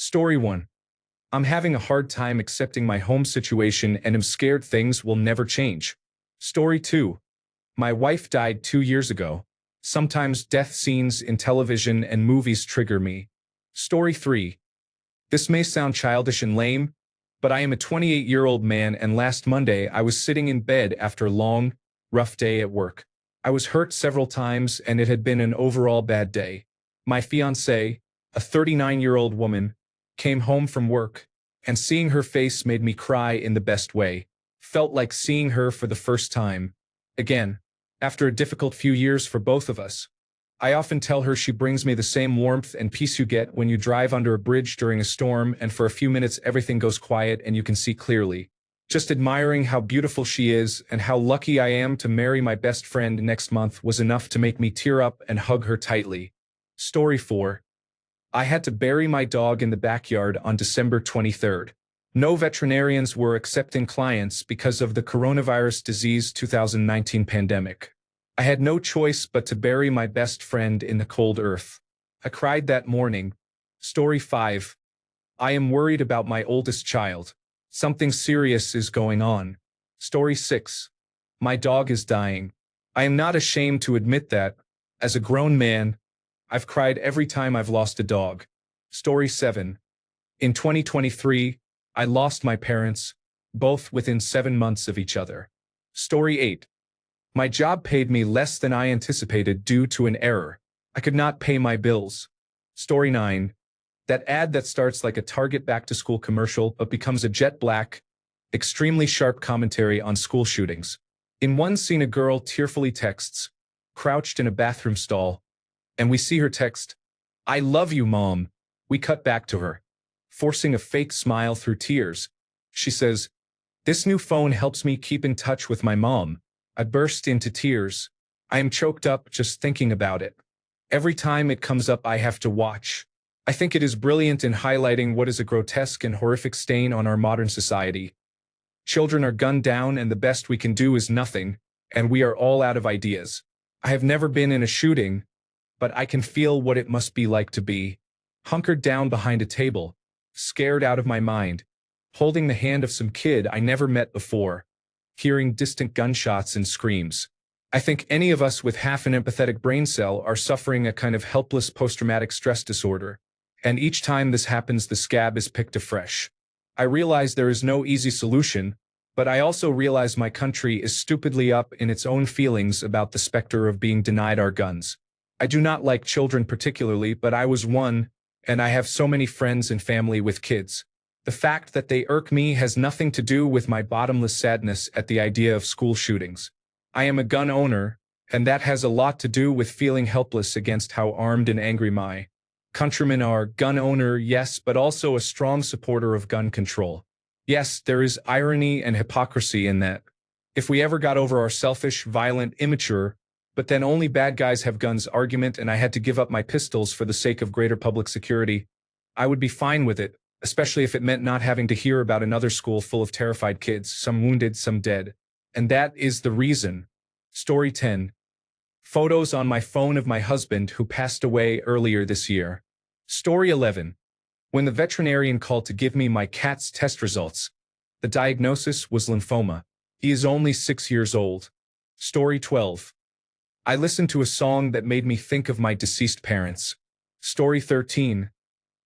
Story 1. I'm having a hard time accepting my home situation and am scared things will never change. Story 2. My wife died 2 years ago. Sometimes death scenes in television and movies trigger me. Story 3. This may sound childish and lame, but I am a 28-year-old man and last Monday I was sitting in bed after a long, rough day at work. I was hurt several times and it had been an overall bad day. My fiancée, a 39-year-old woman, came home from work, and seeing her face made me cry in the best way. Felt like seeing her for the first time. Again, after a difficult few years for both of us. I often tell her she brings me the same warmth and peace you get when you drive under a bridge during a storm and for a few minutes everything goes quiet and you can see clearly. Just admiring how beautiful she is and how lucky I am to marry my best friend next month was enough to make me tear up and hug her tightly. Story 4. I had to bury my dog in the backyard on December 23rd. No veterinarians were accepting clients because of the coronavirus disease 2019 pandemic. I had no choice but to bury my best friend in the cold earth. I cried that morning. Story 5. I am worried about my oldest child. Something serious is going on. Story 6. My dog is dying. I am not ashamed to admit that, as a grown man, I've cried every time I've lost a dog. Story 7. In 2023, I lost my parents, both within 7 months of each other. Story 8. My job paid me less than I anticipated due to an error. I could not pay my bills. Story 9. That ad that starts like a Target back-to-school commercial but becomes a jet black, extremely sharp commentary on school shootings. In one scene a girl tearfully texts, crouched in a bathroom stall, and we see her text, "I love you, Mom." We cut back to her, forcing a fake smile through tears. She says, "This new phone helps me keep in touch with my mom." I burst into tears. I am choked up just thinking about it. Every time it comes up I have to watch. I think it is brilliant in highlighting what is a grotesque and horrific stain on our modern society. Children are gunned down and the best we can do is nothing, and we are all out of ideas. I have never been in a shooting, but I can feel what it must be like to be hunkered down behind a table, scared out of my mind, holding the hand of some kid I never met before, hearing distant gunshots and screams. I think any of us with half an empathetic brain cell are suffering a kind of helpless post-traumatic stress disorder, and each time this happens the scab is picked afresh. I realize there is no easy solution, but I also realize my country is stupidly up in its own feelings about the specter of being denied our guns. I do not like children particularly, but I was one, and I have so many friends and family with kids. The fact that they irk me has nothing to do with my bottomless sadness at the idea of school shootings. I am a gun owner, and that has a lot to do with feeling helpless against how armed and angry my countrymen are. Gun owner, yes, but also a strong supporter of gun control. Yes, there is irony and hypocrisy in that. If we ever got over our selfish, violent, immature, but then only bad guys have guns argument and I had to give up my pistols for the sake of greater public security, I would be fine with it, especially if it meant not having to hear about another school full of terrified kids, some wounded, some dead. And that is the reason. Story 10. Photos on my phone of my husband who passed away earlier this year. Story 11. When the veterinarian called to give me my cat's test results, the diagnosis was lymphoma. He is only 6 years old. Story 12. I listened to a song that made me think of my deceased parents. Story 13.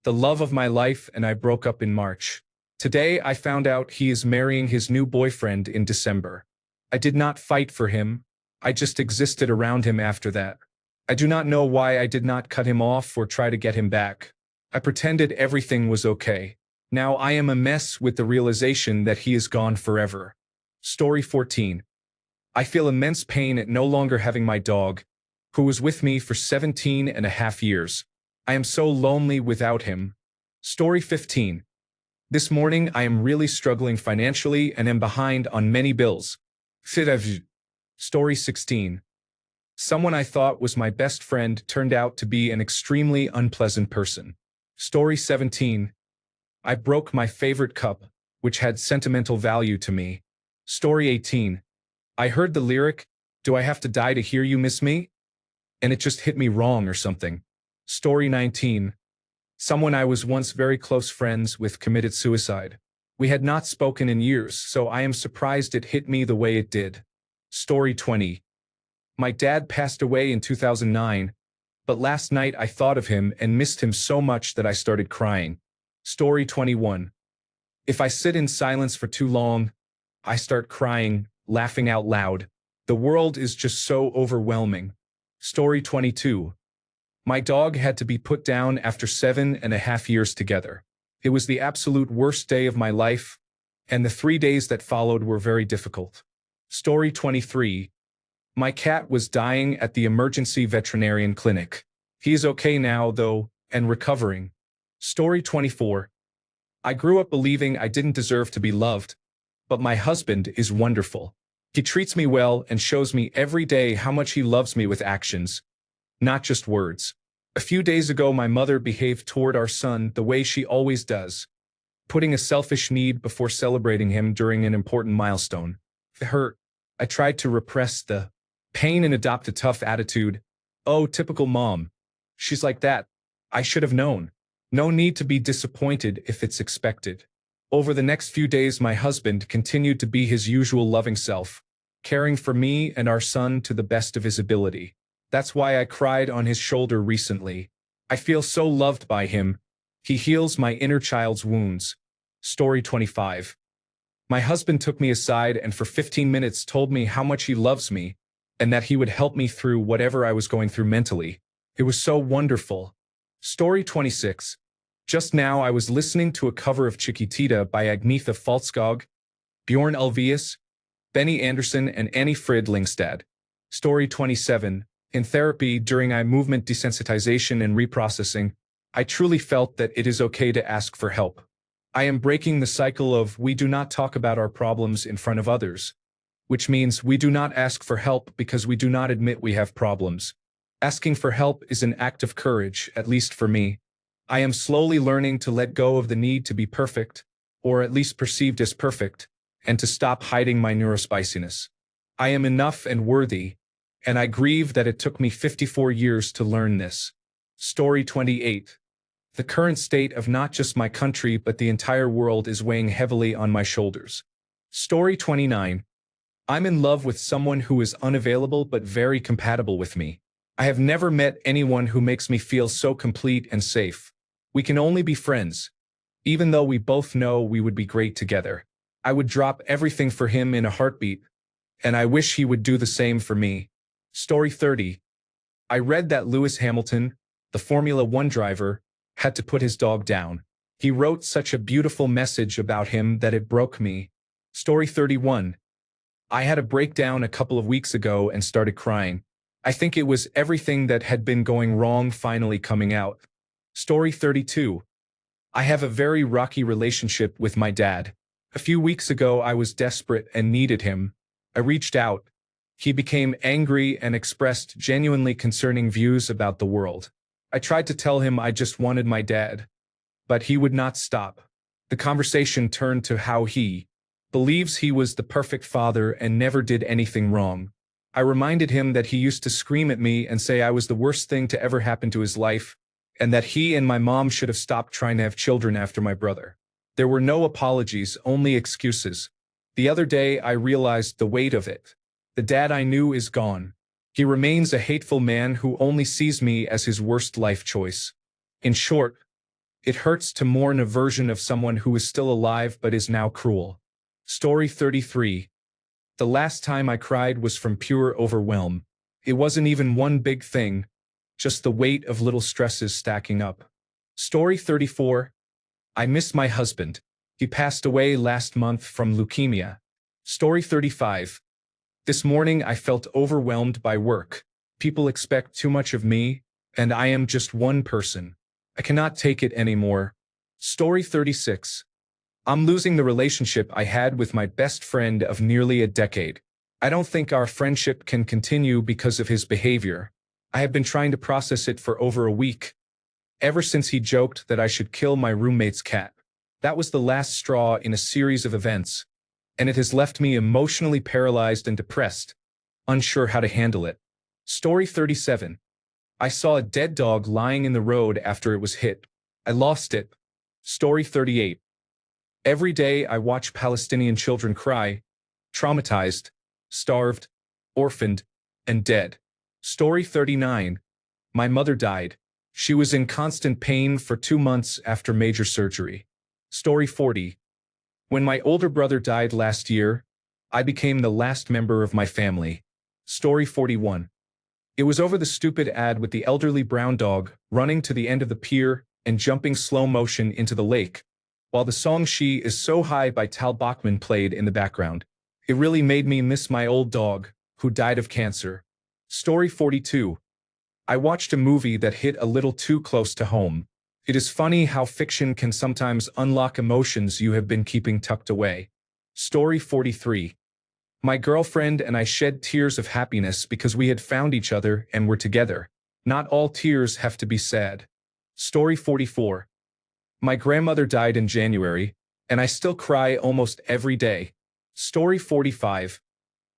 The love of my life and I broke up in March. Today I found out he is marrying his new boyfriend in December. I did not fight for him, I just existed around him after that. I do not know why I did not cut him off or try to get him back. I pretended everything was okay. Now I am a mess with the realization that he is gone forever. Story 14. I feel immense pain at no longer having my dog, who was with me for 17.5 years. I am so lonely without him. Story 15. This morning I am really struggling financially and am behind on many bills. Story 16. Someone I thought was my best friend turned out to be an extremely unpleasant person. Story 17. I broke my favorite cup, which had sentimental value to me. Story 18. I heard the lyric, "Do I have to die to hear you miss me?" And it just hit me wrong or something. Story 19. Someone I was once very close friends with committed suicide. We had not spoken in years, so I am surprised it hit me the way it did. Story 20. My dad passed away in 2009, but last night I thought of him and missed him so much that I started crying. Story 21. If I sit in silence for too long, I start crying, laughing out loud. The world is just so overwhelming. Story 22. My dog had to be put down after 7.5 years together. It was the absolute worst day of my life, and the 3 days that followed were very difficult. Story 23. My cat was dying at the emergency veterinarian clinic. He is okay now, though, and recovering. Story 24. I grew up believing I didn't deserve to be loved, but my husband is wonderful. He treats me well and shows me every day how much he loves me with actions, not just words. A few days ago, my mother behaved toward our son the way she always does, putting a selfish need before celebrating him during an important milestone. It hurt. I tried to repress the pain and adopt a tough attitude. Oh, typical mom. She's like that. I should have known. No need to be disappointed if it's expected. Over the next few days, my husband continued to be his usual loving self, caring for me and our son to the best of his ability. That's why I cried on his shoulder recently. I feel so loved by him. He heals my inner child's wounds. Story 25. My husband took me aside and for 15 minutes told me how much he loves me and that he would help me through whatever I was going through mentally. It was so wonderful. Story 26. Just now I was listening to a cover of Chiquitita by Agnetha Faltskog, Bjorn Ulvaeus, Benny Andersson, and Annie Frid Lyngstad. Story 27. In therapy, during eye movement desensitization and reprocessing, I truly felt that it is okay to ask for help. I am breaking the cycle of we do not talk about our problems in front of others, which means we do not ask for help because we do not admit we have problems. Asking for help is an act of courage, at least for me. I am slowly learning to let go of the need to be perfect, or at least perceived as perfect, and to stop hiding my neurospiciness. I am enough and worthy, and I grieve that it took me 54 years to learn this. Story 28. The current state of not just my country but the entire world is weighing heavily on my shoulders. Story 29. I'm in love with someone who is unavailable but very compatible with me. I have never met anyone who makes me feel so complete and safe. We can only be friends. Even though we both know we would be great together. I would drop everything for him in a heartbeat, and I wish he would do the same for me. Story 30. I read that Lewis Hamilton, the Formula One driver, had to put his dog down. He wrote such a beautiful message about him that it broke me. Story 31. I had a breakdown a couple of weeks ago and started crying. I think it was everything that had been going wrong finally coming out. Story 32. I have a very rocky relationship with my dad. A few weeks ago I was desperate and needed him. I reached out. He became angry and expressed genuinely concerning views about the world. I tried to tell him I just wanted my dad, but he would not stop. The conversation turned to how he believes he was the perfect father and never did anything wrong. I reminded him that he used to scream at me and say I was the worst thing to ever happen to his life, and that he and my mom should have stopped trying to have children after my brother. There were no apologies, only excuses. The other day I realized the weight of it. The dad I knew is gone. He remains a hateful man who only sees me as his worst life choice. In short, it hurts to mourn a version of someone who is still alive but is now cruel. Story 33. The last time I cried was from pure overwhelm. It wasn't even one big thing, just the weight of little stresses stacking up. Story 34. I miss my husband. He passed away last month from leukemia. Story 35. This morning I felt overwhelmed by work. People expect too much of me, and I am just one person. I cannot take it anymore. Story 36. I'm losing the relationship I had with my best friend of nearly a decade. I don't think our friendship can continue because of his behavior. I have been trying to process it for over a week. Ever since he joked that I should kill my roommate's cat. That was the last straw in a series of events, and it has left me emotionally paralyzed and depressed, unsure how to handle it. Story 37. I saw a dead dog lying in the road after it was hit. I lost it. Story 38. Every day I watch Palestinian children cry, traumatized, starved, orphaned, and dead. Story 39. My mother died. She was in constant pain for 2 months after major surgery. Story 40. When my older brother died last year, I became the last member of my family. Story 41. It was over the stupid ad with the elderly brown dog running to the end of the pier and jumping slow motion into the lake, while the song She Is So High by Tal Bachman played in the background. It really made me miss my old dog, who died of cancer. Story 42. I watched a movie that hit a little too close to home. It is funny how fiction can sometimes unlock emotions you have been keeping tucked away. Story 43. My girlfriend and I shed tears of happiness because we had found each other and were together. Not all tears have to be sad. Story 44. My grandmother died in January, and I still cry almost every day. Story 45.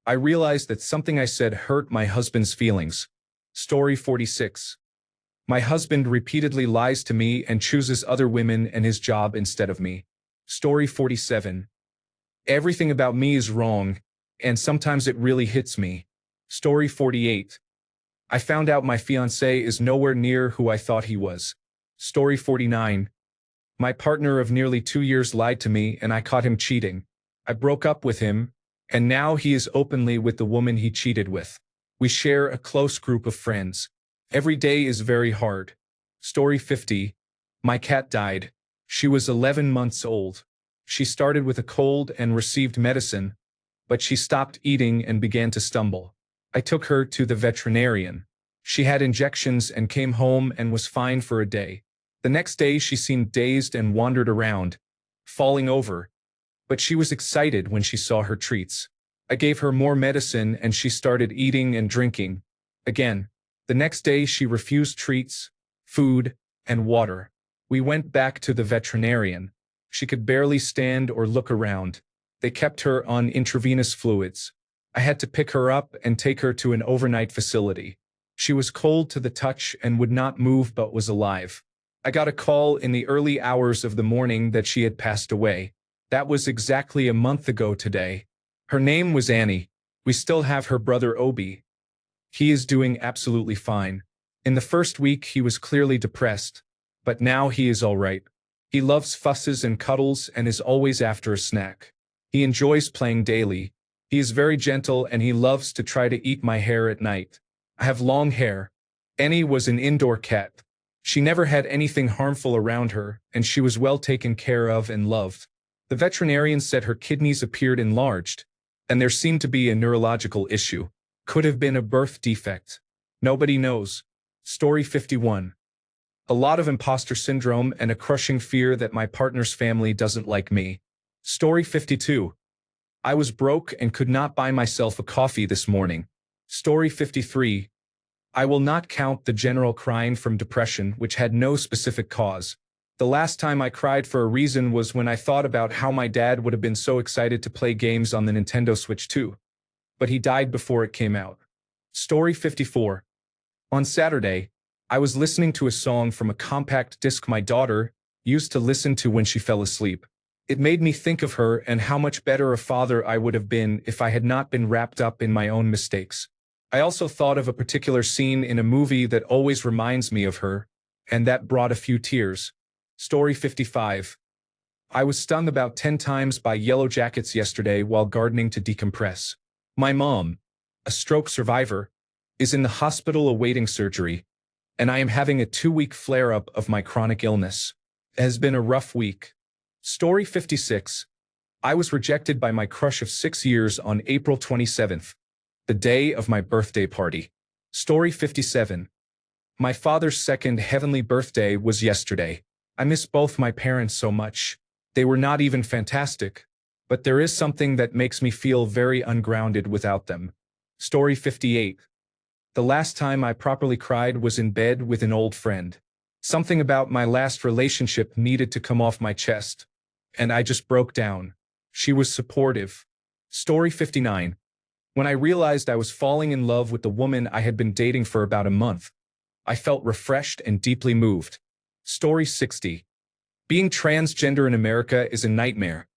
I realized that something I said hurt my husband's feelings. Story 46. My husband repeatedly lies to me and chooses other women and his job instead of me. Story 47. Everything about me is wrong, and sometimes it really hits me. Story 48. I found out my fiancé is nowhere near who I thought he was. Story 49. My partner of nearly 2 years lied to me and I caught him cheating. I broke up with him, and now he is openly with the woman he cheated with. We share a close group of friends. Every day is very hard. Story 50. My cat died. She was 11 months old. She started with a cold and received medicine, but she stopped eating and began to stumble. I took her to the veterinarian. She had injections and came home and was fine for a day. The next day she seemed dazed and wandered around, falling over, but she was excited when she saw her treats. I gave her more medicine and she started eating and drinking. Again, the next day she refused treats, food, and water. We went back to the veterinarian. She could barely stand or look around. They kept her on intravenous fluids. I had to pick her up and take her to an overnight facility. She was cold to the touch and would not move but was alive. I got a call in the early hours of the morning that she had passed away. That was exactly a month ago today. Her name was Annie. We still have her brother Obi. He is doing absolutely fine. In the first week he was clearly depressed, but now he is all right. He loves fusses and cuddles and is always after a snack. He enjoys playing daily. He is very gentle and he loves to try to eat my hair at night. I have long hair. Annie was an indoor cat. She never had anything harmful around her, and she was well taken care of and loved. The veterinarian said her kidneys appeared enlarged, and there seemed to be a neurological issue. Could have been a birth defect. Nobody knows. Story 51. A lot of imposter syndrome and a crushing fear that my partner's family doesn't like me. Story 52. I was broke and could not buy myself a coffee this morning. Story 53. I will not count the general crying from depression, which had no specific cause. The last time I cried for a reason was when I thought about how my dad would have been so excited to play games on the Nintendo Switch 2. But he died before it came out. Story 54. On Saturday, I was listening to a song from a compact disc my daughter used to listen to when she fell asleep. It made me think of her and how much better a father I would have been if I had not been wrapped up in my own mistakes. I also thought of a particular scene in a movie that always reminds me of her, and that brought a few tears. Story 55. I was stung about 10 times by yellow jackets yesterday while gardening to decompress. My mom, a stroke survivor, is in the hospital awaiting surgery, and I am having a 2-week flare-up of my chronic illness. It has been a rough week. Story 56. I was rejected by my crush of 6 years on April 27th. The day of my birthday party. Story 57. My father's second heavenly birthday was yesterday. I miss both my parents so much. They were not even fantastic, but there is something that makes me feel very ungrounded without them. Story 58. The last time I properly cried was in bed with an old friend. Something about my last relationship needed to come off my chest, and I just broke down. She was supportive. Story 59. When I realized I was falling in love with the woman I had been dating for about a month, I felt refreshed and deeply moved. Story 60. Being transgender in America is a nightmare,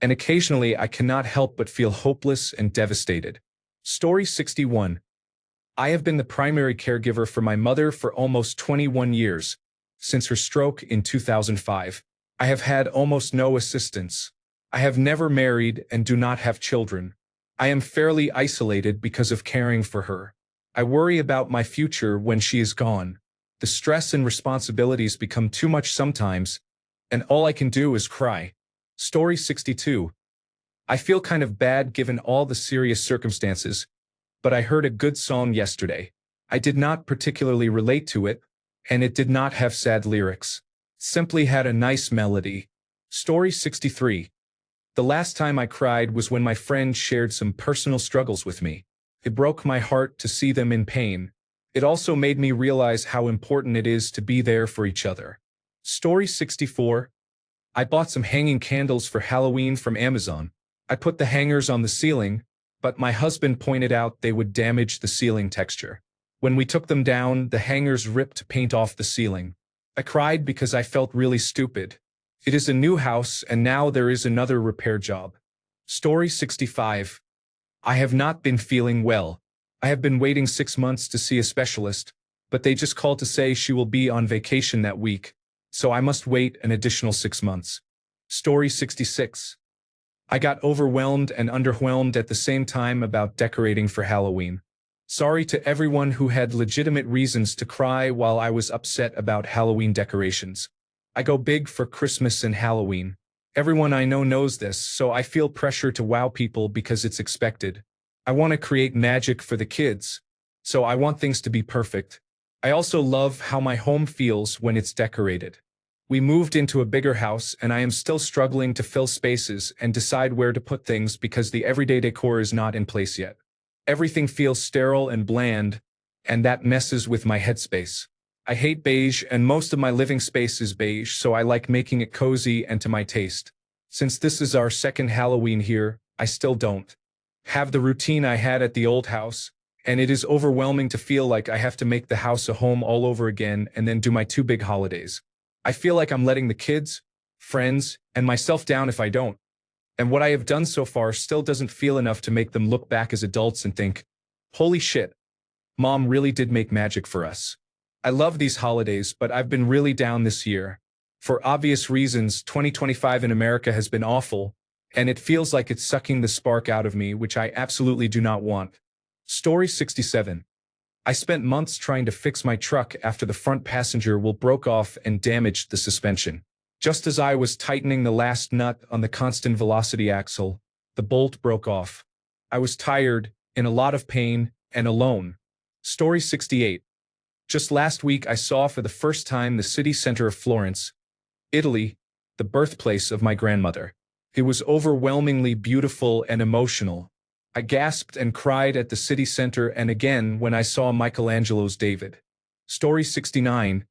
and occasionally I cannot help but feel hopeless and devastated. Story 61. I have been the primary caregiver for my mother for almost 21 years, since her stroke in 2005. I have had almost no assistance. I have never married and do not have children. I am fairly isolated because of caring for her. I worry about my future when she is gone. The stress and responsibilities become too much sometimes, and all I can do is cry. Story 62. I feel kind of bad given all the serious circumstances, but I heard a good song yesterday. I did not particularly relate to it, and it did not have sad lyrics. Simply had a nice melody. Story 63. The last time I cried was when my friend shared some personal struggles with me. It broke my heart to see them in pain. It also made me realize how important it is to be there for each other. Story 64. I bought some hanging candles for Halloween from Amazon. I put the hangers on the ceiling, but my husband pointed out they would damage the ceiling texture. When we took them down, the hangers ripped paint off the ceiling. I cried because I felt really stupid. It is a new house, and now there is another repair job. Story 65. I have not been feeling well. I have been waiting 6 months to see a specialist, but they just called to say she will be on vacation that week, so I must wait an additional 6 months. Story 66. I got overwhelmed and underwhelmed at the same time about decorating for Halloween. Sorry to everyone who had legitimate reasons to cry while I was upset about Halloween decorations. I go big for Christmas and Halloween. Everyone I know knows this, so I feel pressure to wow people because it's expected. I want to create magic for the kids, so I want things to be perfect. I also love how my home feels when it's decorated. We moved into a bigger house, and I am still struggling to fill spaces and decide where to put things because the everyday decor is not in place yet. Everything feels sterile and bland, and that messes with my headspace. I hate beige, and most of my living space is beige, so I like making it cozy and to my taste. Since this is our second Halloween here, I still don't have the routine I had at the old house, and it is overwhelming to feel like I have to make the house a home all over again and then do my 2 big holidays. I feel like I'm letting the kids, friends, and myself down if I don't. And what I have done so far still doesn't feel enough to make them look back as adults and think, holy shit, Mom really did make magic for us. I love these holidays, but I've been really down this year. For obvious reasons, 2025 in America has been awful, and it feels like it's sucking the spark out of me, which I absolutely do not want. Story 67. I spent months trying to fix my truck after the front passenger wheel broke off and damaged the suspension. Just as I was tightening the last nut on the constant velocity axle, the bolt broke off. I was tired, in a lot of pain, and alone. Story 68. Just last week I saw for the first time the city center of Florence, Italy, the birthplace of my grandmother. It was overwhelmingly beautiful and emotional. I gasped and cried at the city center and again when I saw Michelangelo's David. Story 69.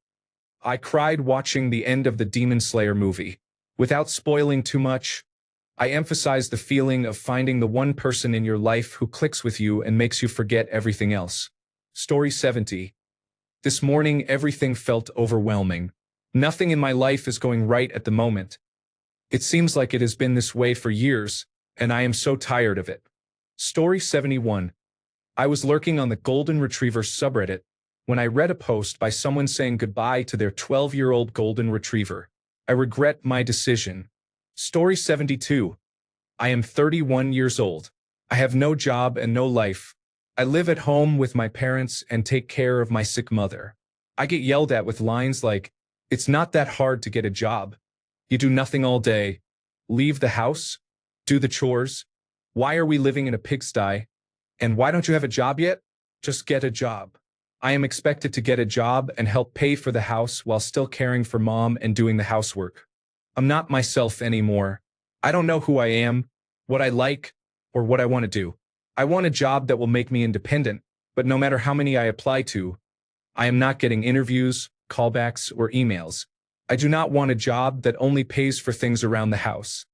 I cried watching the end of the Demon Slayer movie. Without spoiling too much, I emphasize the feeling of finding the one person in your life who clicks with you and makes you forget everything else. Story 70. This morning everything felt overwhelming. Nothing in my life is going right at the moment. It seems like it has been this way for years, and I am so tired of it. Story 71. I was lurking on the Golden Retriever subreddit when I read a post by someone saying goodbye to their 12-year-old Golden Retriever. I regret my decision. Story 72. I am 31 years old. I have no job and no life. I live at home with my parents and take care of my sick mother. I get yelled at with lines like, "It's not that hard to get a job. You do nothing all day. Leave the house. Do the chores. Why are we living in a pigsty? And why don't you have a job yet? Just get a job." I am expected to get a job and help pay for the house while still caring for Mom and doing the housework. I'm not myself anymore. I don't know who I am, what I like, or what I want to do. I want a job that will make me independent, but no matter how many I apply to, I am not getting interviews, callbacks, or emails. I do not want a job that only pays for things around the house.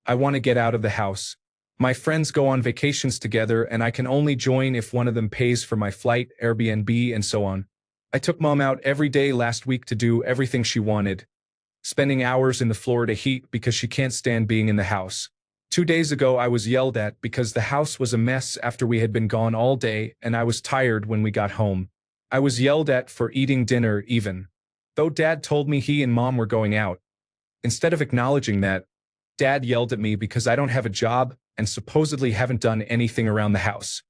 I want to get out of the house. My friends go on vacations together and I can only join if one of them pays for my flight, Airbnb, and so on. I took mom out every day last week to do everything she wanted, spending hours in the Florida heat because she can't stand being in the house. 2 days ago, I was yelled at because the house was a mess after we had been gone all day and I was tired when we got home. I was yelled at for eating dinner even, though Dad told me he and Mom were going out. Instead of acknowledging that, Dad yelled at me because I don't have a job and supposedly haven't done anything around the house.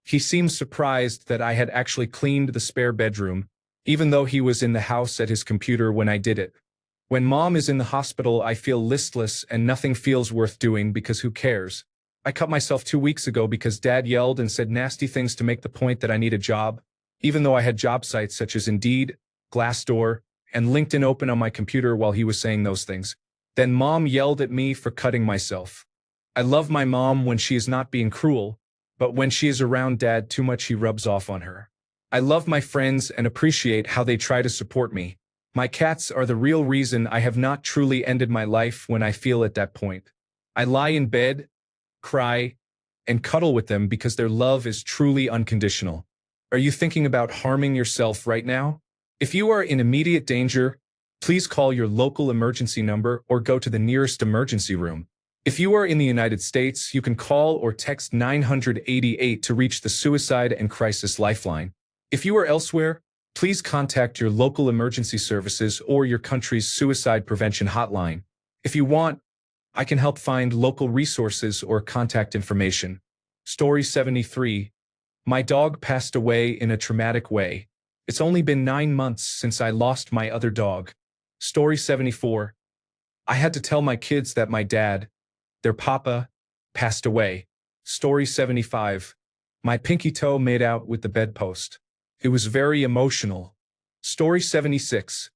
He seemed surprised that I had actually cleaned the spare bedroom, even though he was in the house at his computer when I did it. When Mom is in the hospital, I feel listless and nothing feels worth doing because who cares? I cut myself 2 weeks ago because Dad yelled and said nasty things to make the point that I need a job, even though I had job sites such as Indeed, Glassdoor, and LinkedIn open on my computer while he was saying those things. Then Mom yelled at me for cutting myself. I love my mom when she is not being cruel, but when she is around Dad too much he rubs off on her. I love my friends and appreciate how they try to support me. My cats are the real reason I have not truly ended my life when I feel at that point. I lie in bed, cry, and cuddle with them because their love is truly unconditional. Are you thinking about harming yourself right now? If you are in immediate danger, please call your local emergency number or go to the nearest emergency room. If you are in the United States, you can call or text 988 to reach the Suicide and Crisis Lifeline. If you are elsewhere, please contact your local emergency services or your country's suicide prevention hotline. If you want, I can help find local resources or contact information. Story 73. My dog passed away in a traumatic way. It's only been 9 months since I lost my other dog. Story 74. I had to tell my kids that my dad, their papa, passed away. Story 75. My pinky toe made out with the bedpost. It was very emotional. Story 76.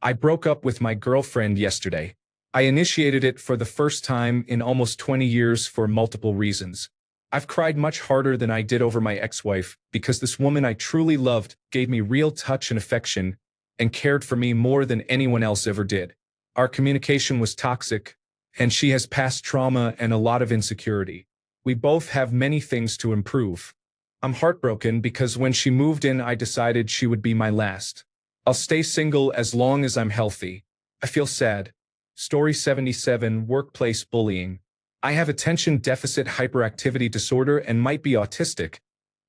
I broke up with my girlfriend yesterday. I initiated it for the first time in almost 20 years for multiple reasons. I've cried much harder than I did over my ex-wife because this woman I truly loved gave me real touch and affection and cared for me more than anyone else ever did. Our communication was toxic, and she has past trauma and a lot of insecurity. We both have many things to improve. I'm heartbroken because when she moved in, I decided she would be my last. I'll stay single as long as I'm healthy. I feel sad. Story 77. Workplace bullying. I have attention deficit hyperactivity disorder and might be autistic,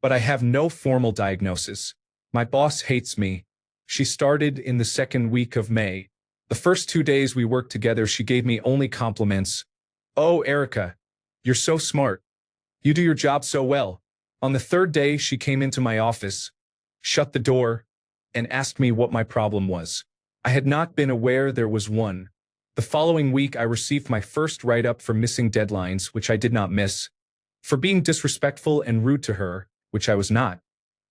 but I have no formal diagnosis. My boss hates me. She started in the second week of May. The first 2 days we worked together, she gave me only compliments. "Oh, Erica, you're so smart. You do your job so well." On the third day, she came into my office, shut the door, and asked me what my problem was. I had not been aware there was one. The following week, I received my first write-up for missing deadlines, which I did not miss, for being disrespectful and rude to her, which I was not,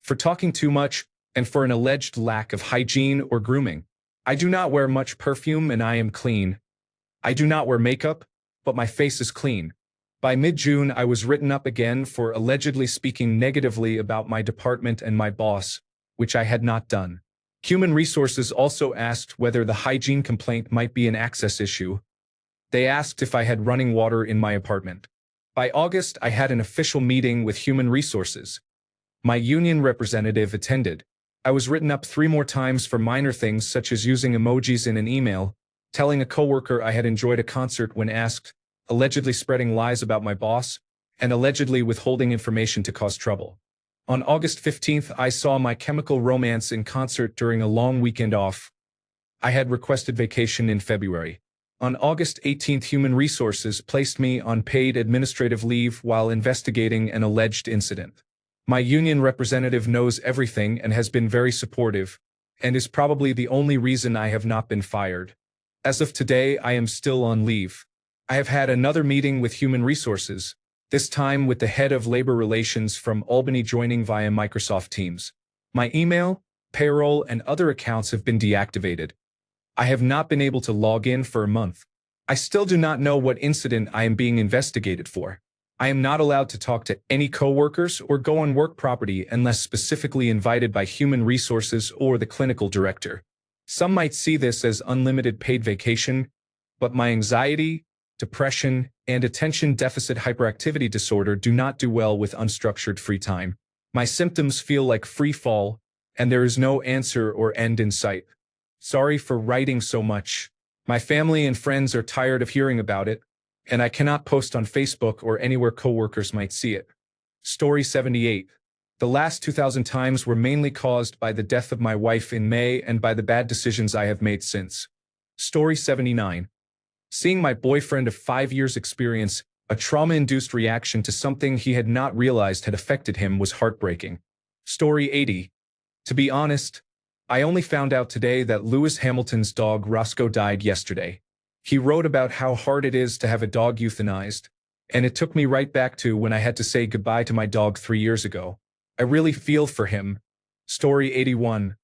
for talking too much, and for an alleged lack of hygiene or grooming. I do not wear much perfume and I am clean. I do not wear makeup, but my face is clean. By mid-June, I was written up again for allegedly speaking negatively about my department and my boss, which I had not done. Human Resources also asked whether the hygiene complaint might be an access issue. They asked if I had running water in my apartment. By August, I had an official meeting with Human Resources. My union representative attended. I was written up 3 more times for minor things such as using emojis in an email, telling a coworker I had enjoyed a concert when asked, allegedly spreading lies about my boss, and allegedly withholding information to cause trouble. On August 15th, I saw My Chemical Romance in concert during a long weekend off. I had requested vacation in February. On August 18th, Human Resources placed me on paid administrative leave while investigating an alleged incident. My union representative knows everything and has been very supportive, and is probably the only reason I have not been fired. As of today, I am still on leave. I have had another meeting with Human Resources, this time with the head of labor relations from Albany joining via Microsoft Teams. My email, payroll, and other accounts have been deactivated. I have not been able to log in for a month. I still do not know what incident I am being investigated for. I am not allowed to talk to any coworkers or go on work property unless specifically invited by Human Resources or the clinical director. Some might see this as unlimited paid vacation, but my anxiety, depression, and attention deficit hyperactivity disorder do not do well with unstructured free time. My symptoms feel like free fall, and there is no answer or end in sight. Sorry for writing so much. My family and friends are tired of hearing about it, and I cannot post on Facebook or anywhere coworkers might see it. Story 78. The last 2,000 times were mainly caused by the death of my wife in May and by the bad decisions I have made since. Story 79. Seeing my boyfriend of 5 years experience a trauma-induced reaction to something he had not realized had affected him was heartbreaking. Story 80. To be honest, I only found out today that Lewis Hamilton's dog Roscoe died yesterday. He wrote about how hard it is to have a dog euthanized, and it took me right back to when I had to say goodbye to my dog 3 years ago. I really feel for him. Story 81.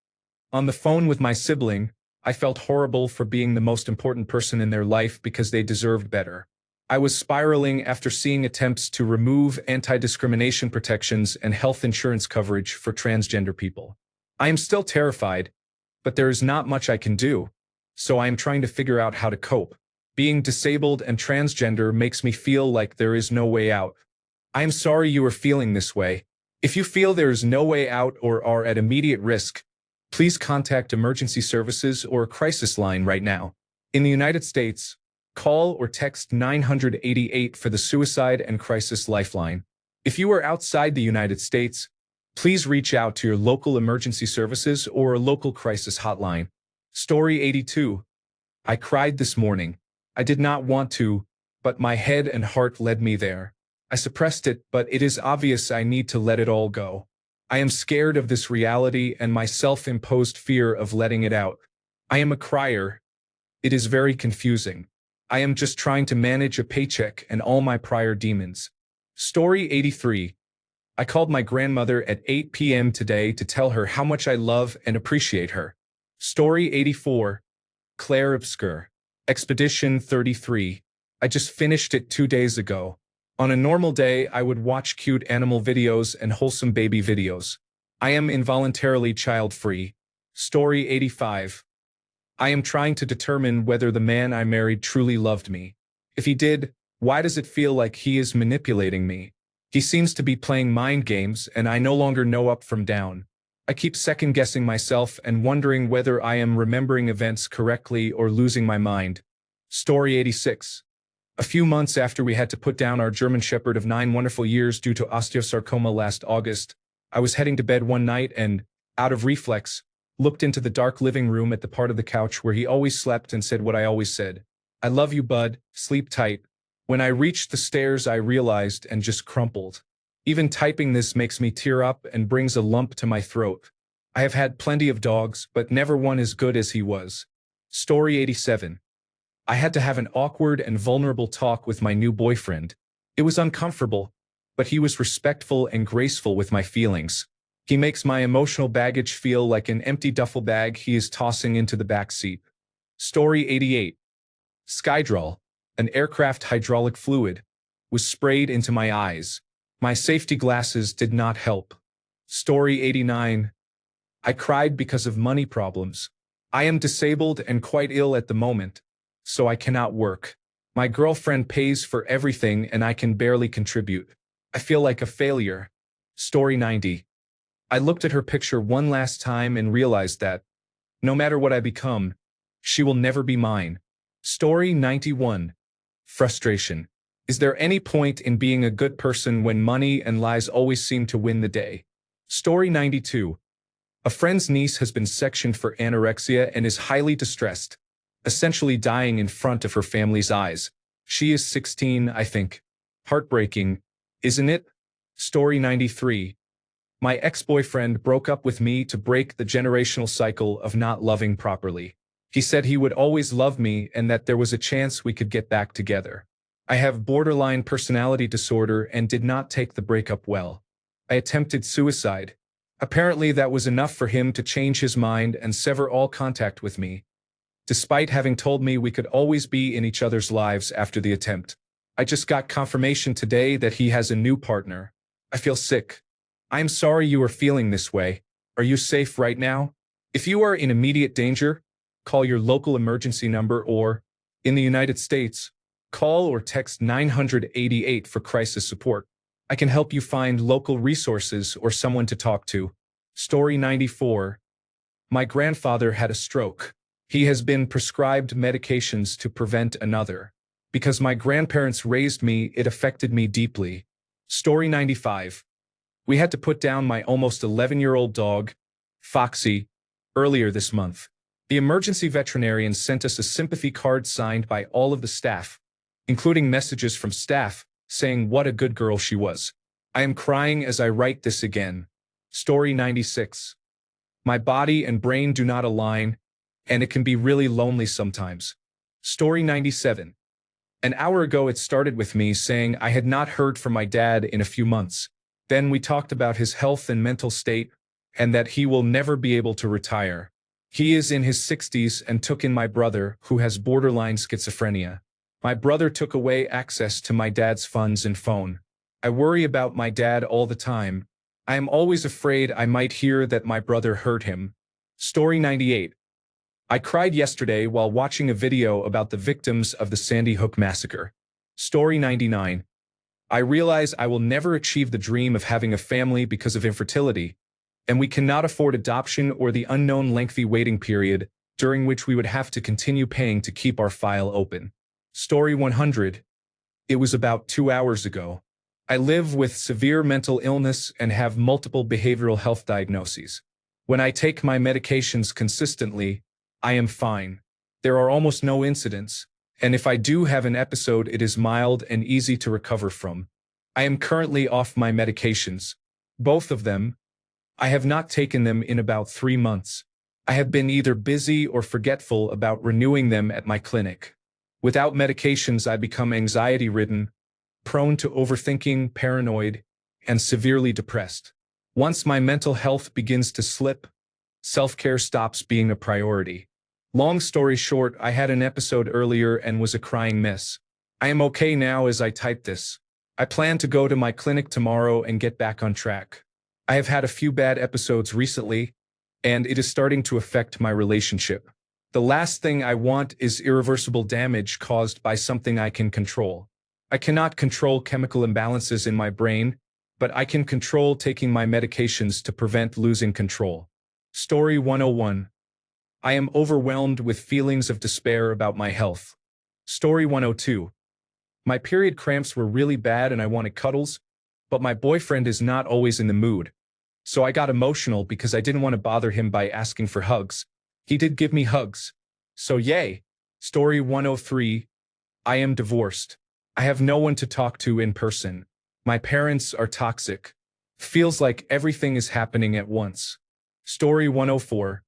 On the phone with my sibling, I felt horrible for being the most important person in their life because they deserved better. I was spiraling after seeing attempts to remove anti-discrimination protections and health insurance coverage for transgender people. I am still terrified, but there is not much I can do, so I am trying to figure out how to cope. Being disabled and transgender makes me feel like there is no way out. I am sorry you are feeling this way. If you feel there is no way out or are at immediate risk, please contact emergency services or a crisis line right now. In the United States, call or text 988 for the Suicide and Crisis Lifeline. If you are outside the United States, please reach out to your local emergency services or a local crisis hotline. Story 82. I cried this morning. I did not want to, but my head and heart led me there. I suppressed it, but it is obvious I need to let it all go. I am scared of this reality and my self-imposed fear of letting it out. I am a crier. It is very confusing. I am just trying to manage a paycheck and all my prior demons. Story 83. I called my grandmother at 8 p.m. today to tell her how much I love and appreciate her. Story 84. Claire Obscure. Expedition 33. I just finished it 2 days ago. On a normal day, I would watch cute animal videos and wholesome baby videos. I am involuntarily child-free. Story 85. I am trying to determine whether the man I married truly loved me. If he did, why does it feel like he is manipulating me? He seems to be playing mind games, and I no longer know up from down. I keep second-guessing myself and wondering whether I am remembering events correctly or losing my mind. Story 86. A few months after we had to put down our German Shepherd of 9 wonderful years due to osteosarcoma last August, I was heading to bed one night and, out of reflex, looked into the dark living room at the part of the couch where he always slept and said what I always said. I love you, bud. Sleep tight. When I reached the stairs, I realized and just crumpled. Even typing this makes me tear up and brings a lump to my throat. I have had plenty of dogs, but never one as good as he was. Story 87. I had to have an awkward and vulnerable talk with my new boyfriend. It was uncomfortable, but he was respectful and graceful with my feelings. He makes my emotional baggage feel like an empty duffel bag he is tossing into the back seat. Story 88. Skydrol, an aircraft hydraulic fluid, was sprayed into my eyes. My safety glasses did not help. Story 89. I cried because of money problems. I am disabled and quite ill at the moment, so I cannot work. My girlfriend pays for everything and I can barely contribute. I feel like a failure. Story 90. I looked at her picture one last time and realized that, no matter what I become, she will never be mine. Story 91. Frustration. Is there any point in being a good person when money and lies always seem to win the day? Story 92. A friend's niece has been sectioned for anorexia and is highly distressed, essentially dying in front of her family's eyes. She is 16, I think. Heartbreaking, isn't it? Story 93. My ex-boyfriend broke up with me to break the generational cycle of not loving properly. He said he would always love me and that there was a chance we could get back together. I have borderline personality disorder and did not take the breakup well. I attempted suicide. Apparently that was enough for him to change his mind and sever all contact with me, despite having told me we could always be in each other's lives after the attempt. I just got confirmation today that he has a new partner. I feel sick. I am sorry you are feeling this way. Are you safe right now? If you are in immediate danger, call your local emergency number or, in the United States, call or text 988 for crisis support. I can help you find local resources or someone to talk to. Story 94. My grandfather had a stroke. He has been prescribed medications to prevent another. Because my grandparents raised me, it affected me deeply. Story 95. We had to put down my almost 11-year-old dog, Foxy, earlier this month. The emergency veterinarian sent us a sympathy card signed by all of the staff, including messages from staff saying what a good girl she was. I am crying as I write this again. Story 96. My body and brain do not align, and it can be really lonely sometimes. Story 97. An hour ago it started with me saying I had not heard from my dad in a few months. Then we talked about his health and mental state, and that he will never be able to retire. He is in his 60s and took in my brother, who has borderline schizophrenia. My brother took away access to my dad's funds and phone. I worry about my dad all the time. I am always afraid I might hear that my brother hurt him. Story 98. I cried yesterday while watching a video about the victims of the Sandy Hook massacre. Story 99. I realize I will never achieve the dream of having a family because of infertility, and we cannot afford adoption or the unknown lengthy waiting period during which we would have to continue paying to keep our file open. Story 100. It was about 2 hours ago. I live with severe mental illness and have multiple behavioral health diagnoses. When I take my medications consistently, I am fine. There are almost no incidents, and if I do have an episode, it is mild and easy to recover from. I am currently off my medications. Both of them. I have not taken them in about 3 months. I have been either busy or forgetful about renewing them at my clinic. Without medications, I become anxiety-ridden, prone to overthinking, paranoid, and severely depressed. Once my mental health begins to slip, self-care stops being a priority. Long story short, I had an episode earlier and was a crying mess. I am okay now as I type this. I plan to go to my clinic tomorrow and get back on track. I have had a few bad episodes recently, and it is starting to affect my relationship. The last thing I want is irreversible damage caused by something I can control. I cannot control chemical imbalances in my brain, but I can control taking my medications to prevent losing control. Story 101. I am overwhelmed with feelings of despair about my health. Story 102. My period cramps were really bad and I wanted cuddles, but my boyfriend is not always in the mood. So I got emotional because I didn't want to bother him by asking for hugs. He did give me hugs. So yay. Story 103. I am divorced. I have no one to talk to in person. My parents are toxic. Feels like everything is happening at once. Story 104.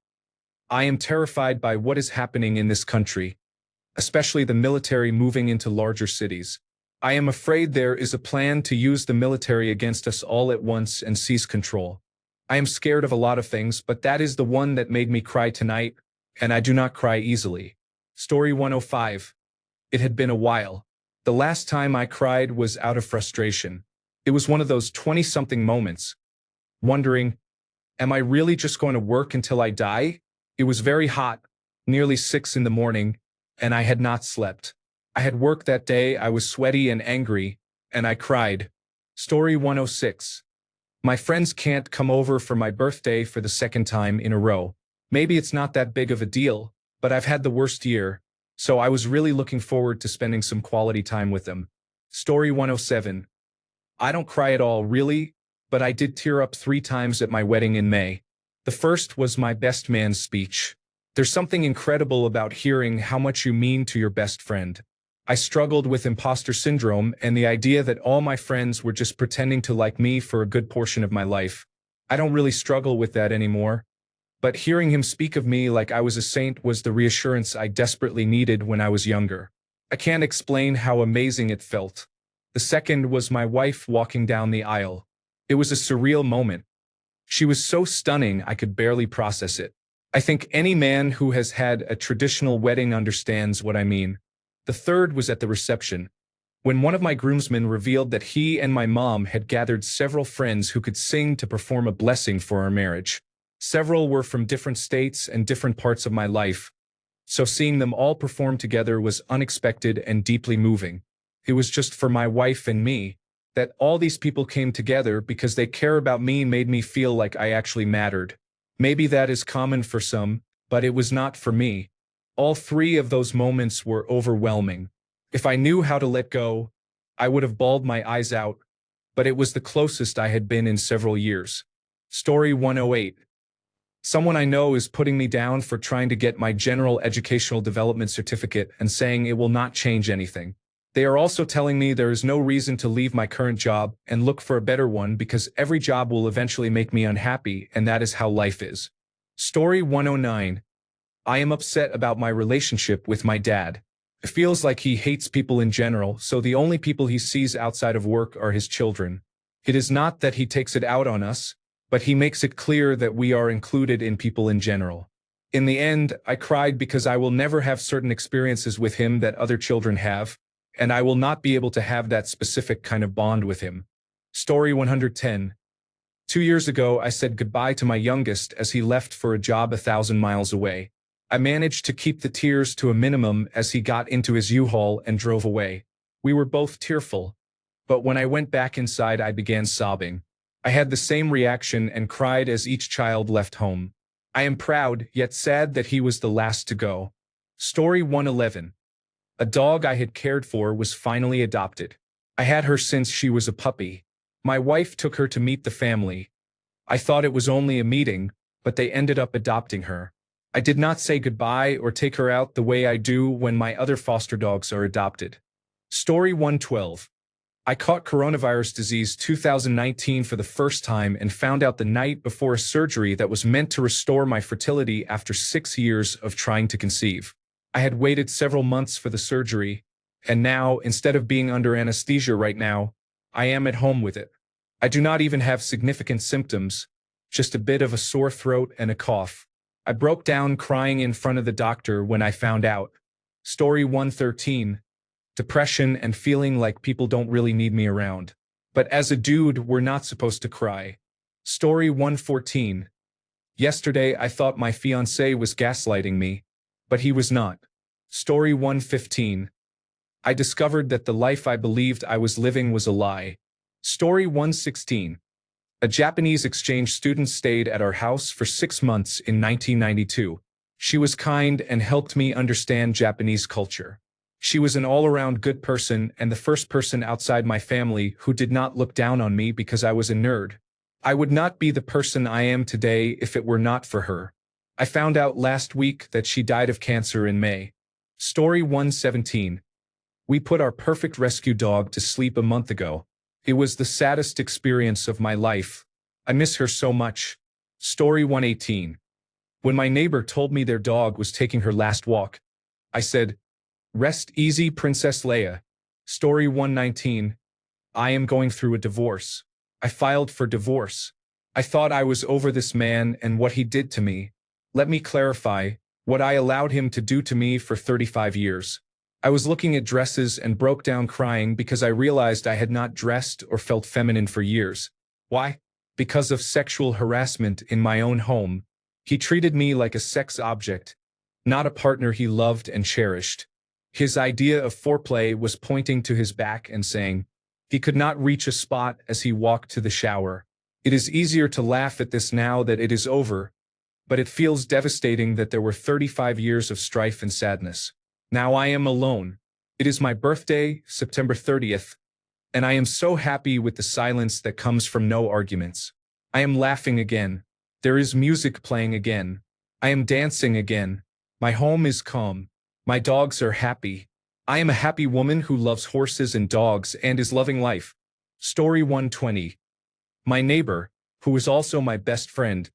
I am terrified by what is happening in this country, especially the military moving into larger cities. I am afraid there is a plan to use the military against us all at once and seize control. I am scared of a lot of things, but that is the one that made me cry tonight, and I do not cry easily. Story 105. It had been a while. The last time I cried was out of frustration. It was one of those 20-something moments, wondering, am I really just going to work until I die? It was very hot, nearly 6 in the morning, and I had not slept. I had worked that day, I was sweaty and angry, and I cried. Story 106. My friends can't come over for my birthday for the second time in a row. Maybe it's not that big of a deal, but I've had the worst year, so I was really looking forward to spending some quality time with them. Story 107. I don't cry at all, really, but I did tear up 3 times at my wedding in May. The first was my best man's speech. There's something incredible about hearing how much you mean to your best friend. I struggled with imposter syndrome and the idea that all my friends were just pretending to like me for a good portion of my life. I don't really struggle with that anymore. But hearing him speak of me like I was a saint was the reassurance I desperately needed when I was younger. I can't explain how amazing it felt. The second was my wife walking down the aisle. It was a surreal moment. She was so stunning I could barely process it. I think any man who has had a traditional wedding understands what I mean. The third was at the reception, when one of my groomsmen revealed that he and my mom had gathered several friends who could sing to perform a blessing for our marriage. Several were from different states and different parts of my life, so seeing them all perform together was unexpected and deeply moving. It was just for my wife and me. That all these people came together because they care about me made me feel like I actually mattered. Maybe that is common for some, but it was not for me. All three of those moments were overwhelming. If I knew how to let go, I would have bawled my eyes out, but it was the closest I had been in several years. Story 108. Someone I know is putting me down for trying to get my general educational development certificate and saying it will not change anything. They are also telling me there is no reason to leave my current job and look for a better one because every job will eventually make me unhappy, and that is how life is. Story 109. I am upset about my relationship with my dad. It feels like he hates people in general, so the only people he sees outside of work are his children. It is not that he takes it out on us, but he makes it clear that we are included in people in general. In the end, I cried because I will never have certain experiences with him that other children have, and I will not be able to have that specific kind of bond with him. Story 110. 2 years ago, I said goodbye to my youngest as he left for a job 1,000 miles away. I managed to keep the tears to a minimum as he got into his U-Haul and drove away. We were both tearful, but when I went back inside, I began sobbing. I had the same reaction and cried as each child left home. I am proud, yet sad that he was the last to go. Story 111. A dog I had cared for was finally adopted. I had her since she was a puppy. My wife took her to meet the family. I thought it was only a meeting, but they ended up adopting her. I did not say goodbye or take her out the way I do when my other foster dogs are adopted. Story 112. I caught coronavirus disease 2019 for the first time and found out the night before a surgery that was meant to restore my fertility after 6 years of trying to conceive. I had waited several months for the surgery, and now, instead of being under anesthesia right now, I am at home with it. I do not even have significant symptoms, just a bit of a sore throat and a cough. I broke down crying in front of the doctor when I found out. Story 113. Depression and feeling like people don't really need me around. But as a dude, we're not supposed to cry. Story 114. Yesterday, I thought my fiancé was gaslighting me, but he was not. Story 115. I discovered that the life I believed I was living was a lie. Story 116. A Japanese exchange student stayed at our house for 6 months in 1992. She was kind and helped me understand Japanese culture. She was an all-around good person and the first person outside my family who did not look down on me because I was a nerd. I would not be the person I am today if it were not for her. I found out last week that she died of cancer in May. Story 117. We put our perfect rescue dog to sleep a month ago. It was the saddest experience of my life. I miss her so much. Story 118. When my neighbor told me their dog was taking her last walk, I said, "Rest easy, Princess Leia." Story 119. I am going through a divorce. I filed for divorce. I thought I was over this man and what he did to me. Let me clarify what I allowed him to do to me for 35 years. I was looking at dresses and broke down crying because I realized I had not dressed or felt feminine for years. Why? Because of sexual harassment in my own home. He treated me like a sex object, not a partner he loved and cherished. His idea of foreplay was pointing to his back and saying he could not reach a spot as he walked to the shower. It is easier to laugh at this now that it is over, but it feels devastating that there were 35 years of strife and sadness. Now I am alone. It is my birthday, September 30th, and I am so happy with the silence that comes from no arguments. I am laughing again. There is music playing again. I am dancing again. My home is calm. My dogs are happy. I am a happy woman who loves horses and dogs and is loving life. Story 120. My neighbor, who is also my best friend,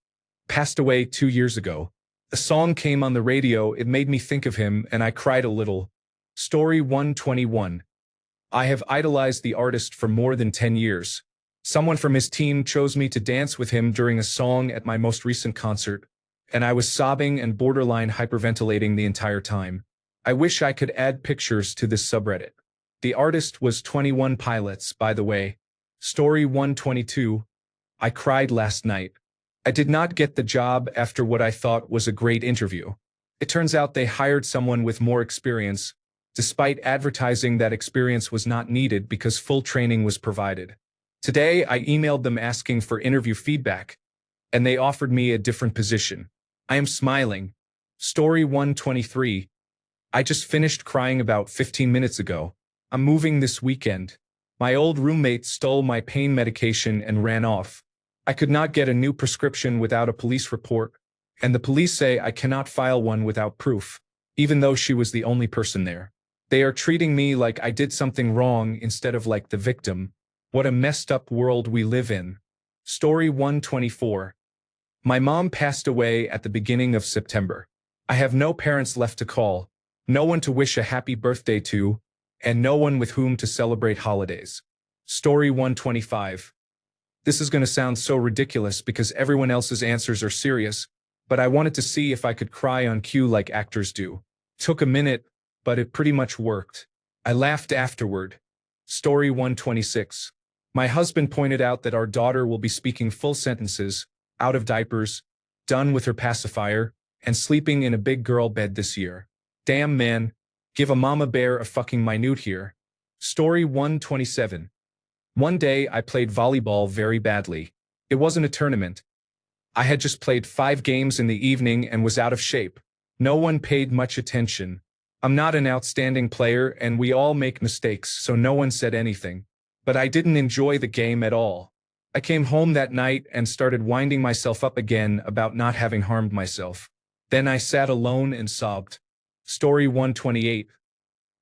passed away 2 years ago. A song came on the radio, it made me think of him, and I cried a little. Story 121. I have idolized the artist for more than 10 years. Someone from his team chose me to dance with him during a song at my most recent concert, and I was sobbing and borderline hyperventilating the entire time. I wish I could add pictures to this subreddit. The artist was 21 Pilots, by the way. Story 122. I cried last night. I did not get the job after what I thought was a great interview. It turns out they hired someone with more experience, despite advertising that experience was not needed because full training was provided. Today, I emailed them asking for interview feedback, and they offered me a different position. I am smiling. Story 123. I just finished crying about 15 minutes ago. I'm moving this weekend. My old roommate stole my pain medication and ran off. I could not get a new prescription without a police report, and the police say I cannot file one without proof, even though she was the only person there. They are treating me like I did something wrong instead of like the victim. What a messed up world we live in. Story 124. My mom passed away at the beginning of September. I have no parents left to call, no one to wish a happy birthday to, and no one with whom to celebrate holidays. Story 125. This is going to sound so ridiculous because everyone else's answers are serious, but I wanted to see if I could cry on cue like actors do. Took a minute, but it pretty much worked. I laughed afterward. Story 126. My husband pointed out that our daughter will be speaking full sentences, out of diapers, done with her pacifier, and sleeping in a big girl bed this year. Damn man, give a mama bear a fucking minute here. Story 127. One day I played volleyball very badly. It wasn't a tournament. I had just played 5 games in the evening and was out of shape. No one paid much attention. I'm not an outstanding player and we all make mistakes, so no one said anything. But I didn't enjoy the game at all. I came home that night and started winding myself up again about not having harmed myself. Then I sat alone and sobbed. Story 128.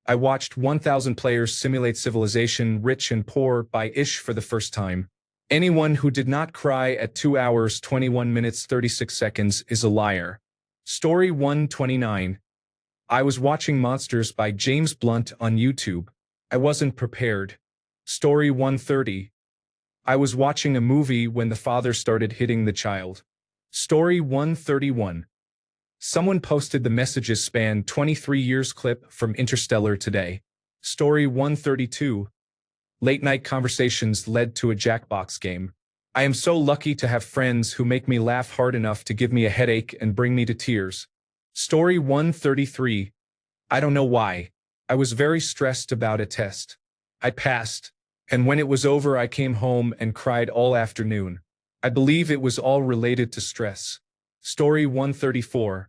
I watched 1,000 players simulate Civilization Rich and Poor by Ish for the first time. Anyone who did not cry at 2 hours 21 minutes 36 seconds is a liar. Story 129. I was watching Monsters by James Blunt on YouTube. I wasn't prepared. Story 130. I was watching a movie when the father started hitting the child. Story 131. Someone posted the messages span 23 years clip from Interstellar today. Story 132. Late night conversations led to a Jackbox game. I am so lucky to have friends who make me laugh hard enough to give me a headache and bring me to tears. Story 133. I don't know why. I was very stressed about a test. I passed, and when it was over I came home and cried all afternoon. I believe it was all related to stress. Story 134.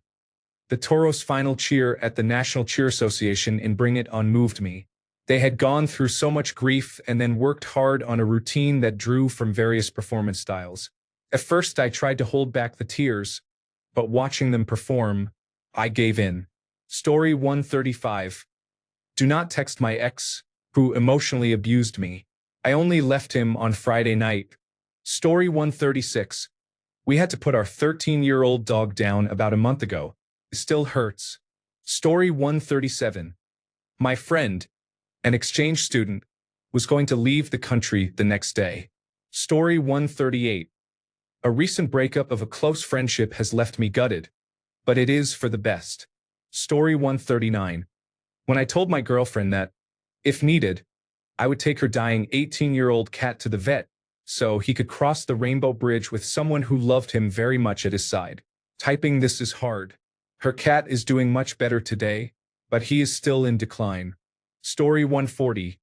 The Toros' final cheer at the National Cheer Association in Bring It On moved me. They had gone through so much grief and then worked hard on a routine that drew from various performance styles. At first I tried to hold back the tears, but watching them perform, I gave in. Story 135. Do not text my ex, who emotionally abused me. I only left him on Friday night. Story 136. We had to put our 13-year-old dog down about a month ago. It still hurts. Story 137. My friend, an exchange student, was going to leave the country the next day. Story 138. A recent breakup of a close friendship has left me gutted, but it is for the best. Story 139. When I told my girlfriend that, if needed, I would take her dying 18-year-old cat to the vet, so he could cross the rainbow bridge with someone who loved him very much at his side. Typing this is hard. Her cat is doing much better today, but he is still in decline. Story 140.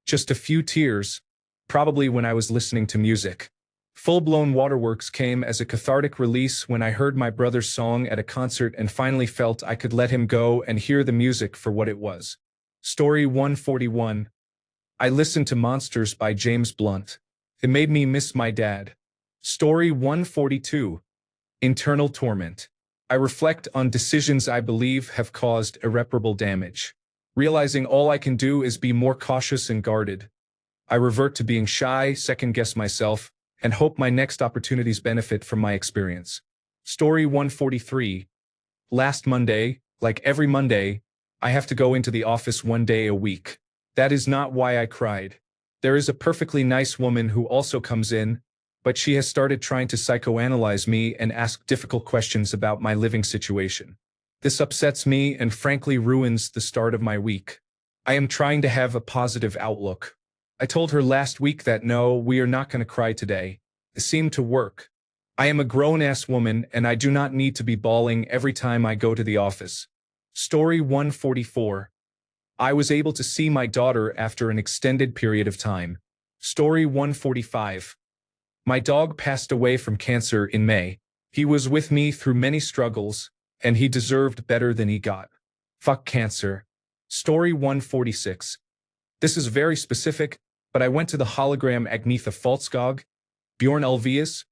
Just a few tears, probably when I was listening to music. Full-blown waterworks came as a cathartic release when I heard my brother's song at a concert and finally felt I could let him go and hear the music for what it was. Story 141. I listened to Monsters by James Blunt. It made me miss my dad. Story 142. Internal torment. I reflect on decisions I believe have caused irreparable damage. Realizing all I can do is be more cautious and guarded. I revert to being shy, second-guess myself, and hope my next opportunities benefit from my experience. Story 143. Last Monday, like every Monday, I have to go into the office 1 day a week. That is not why I cried. There is a perfectly nice woman who also comes in, but she has started trying to psychoanalyze me and ask difficult questions about my living situation. This upsets me and frankly ruins the start of my week. I am trying to have a positive outlook. I told her last week that no, we are not going to cry today. It seemed to work. I am a grown-ass woman and I do not need to be bawling every time I go to the office. Story 144. I was able to see my daughter after an extended period of time. Story 145. My dog passed away from cancer in May. He was with me through many struggles, and he deserved better than he got. Fuck cancer. Story 146. This is very specific, but I went to the hologram Agnetha Falskog, Bjorn Ulvaeus,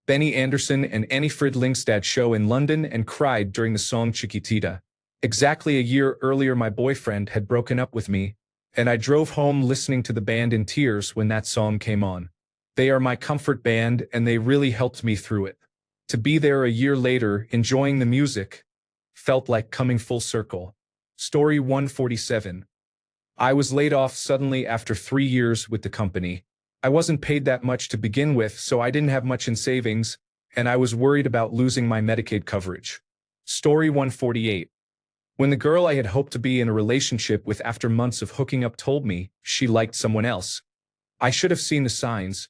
Benny Andersson and Annie Frid Lyngstad show in London and cried during the song Chiquitita. Exactly a year earlier my boyfriend had broken up with me, and I drove home listening to the band in tears when that song came on. They are my comfort band and they really helped me through it. To be there a year later, enjoying the music, felt like coming full circle. Story 147. I was laid off suddenly after 3 years with the company. I wasn't paid that much to begin with, so I didn't have much in savings, and I was worried about losing my Medicaid coverage. Story 148. When the girl I had hoped to be in a relationship with after months of hooking up told me she liked someone else. I should have seen the signs,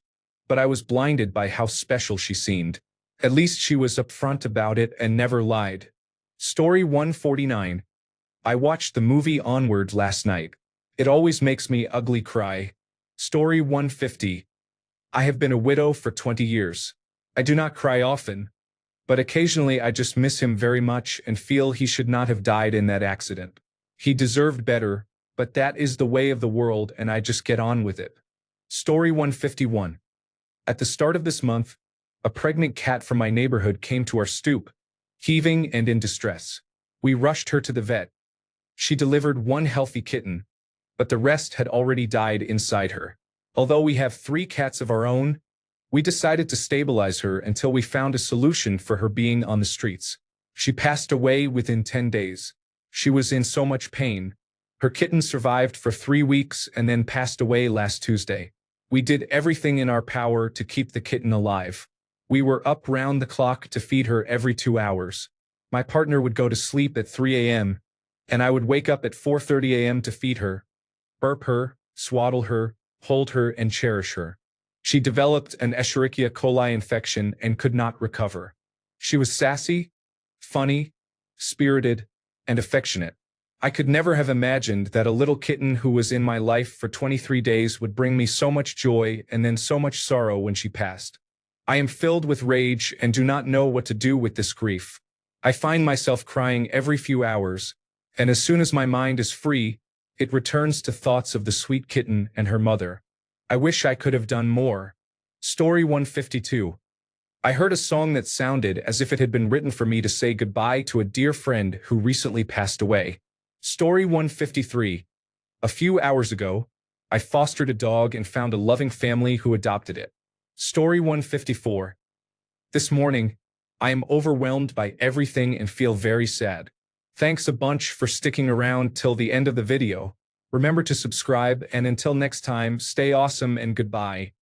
but I was blinded by how special she seemed. At least she was upfront about it and never lied. Story 149. I watched the movie Onward last night. It always makes me ugly cry. Story 150. I have been a widow for 20 years. I do not cry often, but occasionally I just miss him very much and feel he should not have died in that accident. He deserved better, but that is the way of the world and I just get on with it. Story 151. At the start of this month, a pregnant cat from my neighborhood came to our stoop, heaving and in distress. We rushed her to the vet. She delivered one healthy kitten, but the rest had already died inside her. Although we have 3 cats of our own, we decided to stabilize her until we found a solution for her being on the streets. She passed away within 10 days. She was in so much pain. Her kitten survived for 3 weeks and then passed away last Tuesday. We did everything in our power to keep the kitten alive. We were up round the clock to feed her every 2 hours. My partner would go to sleep at 3 a.m., and I would wake up at 4:30 a.m. to feed her, burp her, swaddle her, hold her, and cherish her. She developed an Escherichia coli infection and could not recover. She was sassy, funny, spirited, and affectionate. I could never have imagined that a little kitten who was in my life for 23 days would bring me so much joy and then so much sorrow when she passed. I am filled with rage and do not know what to do with this grief. I find myself crying every few hours, and as soon as my mind is free, it returns to thoughts of the sweet kitten and her mother. I wish I could have done more. Story 152. I heard a song that sounded as if it had been written for me to say goodbye to a dear friend who recently passed away. Story 153. A few hours ago, I fostered a dog and found a loving family who adopted it. Story 154. This morning, I am overwhelmed by everything and feel very sad. Thanks a bunch for sticking around till the end of the video. Remember to subscribe, and until next time, stay awesome and goodbye.